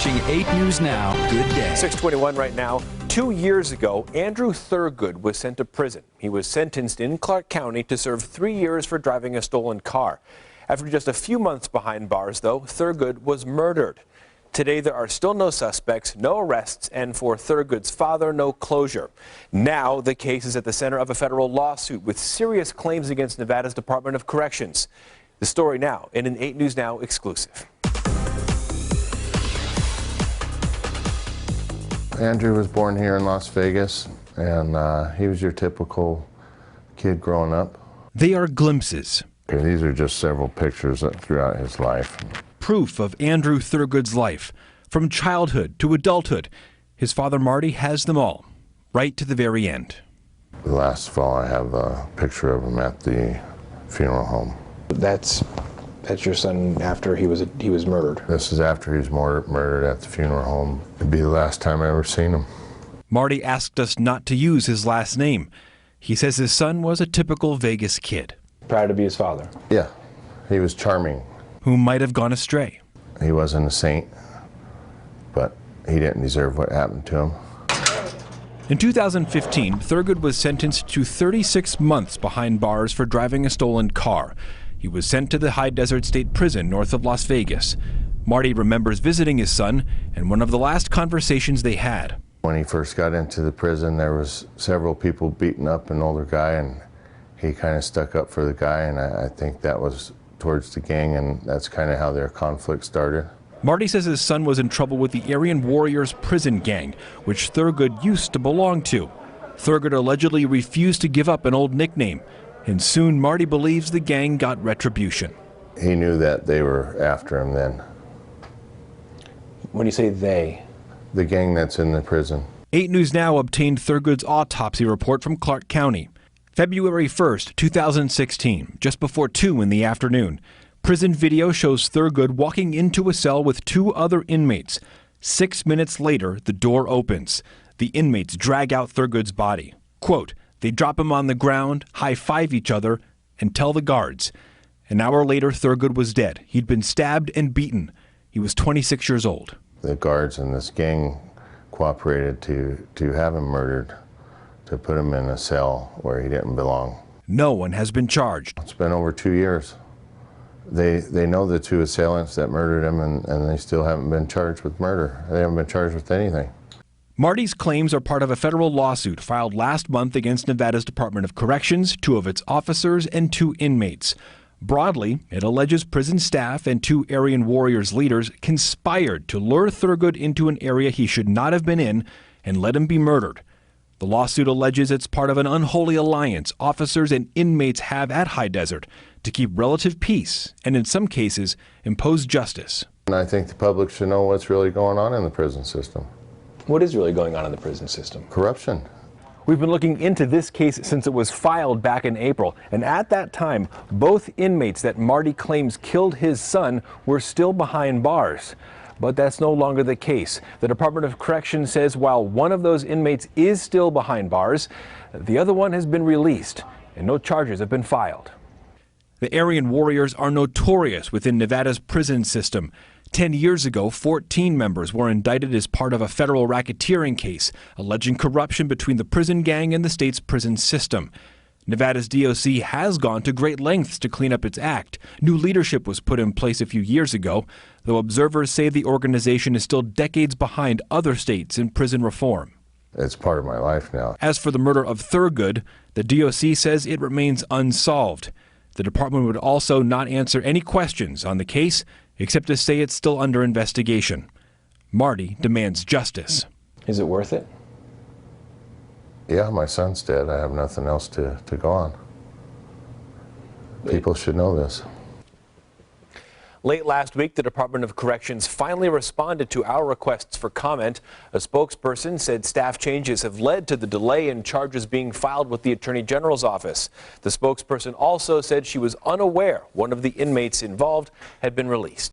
watching 8 News Now. Good day. 6:21 right now. 2 years ago, Andrew Thurgood was sent to prison. He was sentenced in Clark County to serve 3 years for driving a stolen car. After just a few months behind bars, though, Thurgood was murdered. Today, there are still no suspects, no arrests, and for Thurgood's father, no closure. Now, the case is at the center of a federal lawsuit with serious claims against Nevada's Department of Corrections. The story now in an 8 News Now exclusive. Andrew was born here in Las Vegas, and he was your typical kid growing up. They are glimpses. Okay, these are just several pictures throughout his life. Proof of Andrew Thurgood's life, from childhood to adulthood. His father Marty has them all, right to the very end. Last fall, I have a picture of him at the funeral home. That's your son after he was murdered. This is after he was murdered at the funeral home. It'd be the last time I ever seen him. Marty asked us not to use his last name. He says his son was a typical Vegas kid. Proud to be his father. Yeah, he was charming. Who might have gone astray. He wasn't a saint, but he didn't deserve what happened to him. In 2015, Thurgood was sentenced to 36 months behind bars for driving a stolen car. He was sent to the High Desert State Prison north of Las Vegas. Marty remembers visiting his son and one of the last conversations they had. When he first got into the prison, there was several people beating up an older guy, and he kind of stuck up for the guy, and I think that was towards the gang, and that's kind of how their conflict started. Marty says his son was in trouble with the Aryan Warriors prison gang, which Thurgood used to belong to. Thurgood allegedly refused to give up an old nickname, and soon Marty believes the gang got retribution. He knew that they were after him then. When you say they? The gang that's in the prison. 8 News Now obtained Thurgood's autopsy report from Clark County. February 1st, 2016, just before 2 in the afternoon. Prison video shows Thurgood walking into a cell with 2 other inmates. 6 minutes later, the door opens. The inmates drag out Thurgood's body. Quote, they drop him on the ground, high-five each other, and tell the guards. An hour later, Thurgood was dead. He'd been stabbed and beaten. He was 26 years old. The guards and this gang cooperated to have him murdered, to put him in a cell where he didn't belong. No one has been charged. It's been over 2 years. They know the 2 assailants that murdered him, and they still haven't been charged with murder. They haven't been charged with anything. Marty's claims are part of a federal lawsuit filed last month against Nevada's Department of Corrections, 2 of its officers, and 2 inmates. Broadly, it alleges prison staff and 2 Aryan Warriors leaders conspired to lure Thurgood into an area he should not have been in and let him be murdered. The lawsuit alleges it's part of an unholy alliance officers and inmates have at High Desert to keep relative peace and, in some cases, impose justice. And I think the public should know what's really going on in the prison system. What is really going on in the prison system? Corruption. We've been looking into this case since it was filed back in April, and at that time, both inmates that Marty claims killed his son were still behind bars. But that's no longer the case. The Department of Corrections says while one of those inmates is still behind bars, the other one has been released, and no charges have been filed. The Aryan Warriors are notorious within Nevada's prison system. 10 years ago, 14 members were indicted as part of a federal racketeering case, alleging corruption between the prison gang and the state's prison system. Nevada's DOC has gone to great lengths to clean up its act. New leadership was put in place a few years ago, though observers say the organization is still decades behind other states in prison reform. It's part of my life now. As for the murder of Thurgood, the DOC says it remains unsolved. The department would also not answer any questions on the case, except to say it's still under investigation. Marty demands justice. Is it worth it? Yeah, my son's dead. I have nothing else to go on. People should know this. Late last week, the Department of Corrections finally responded to our requests for comment. A spokesperson said staff changes have led to the delay in charges being filed with the Attorney General's office. The spokesperson also said she was unaware one of the inmates involved had been released.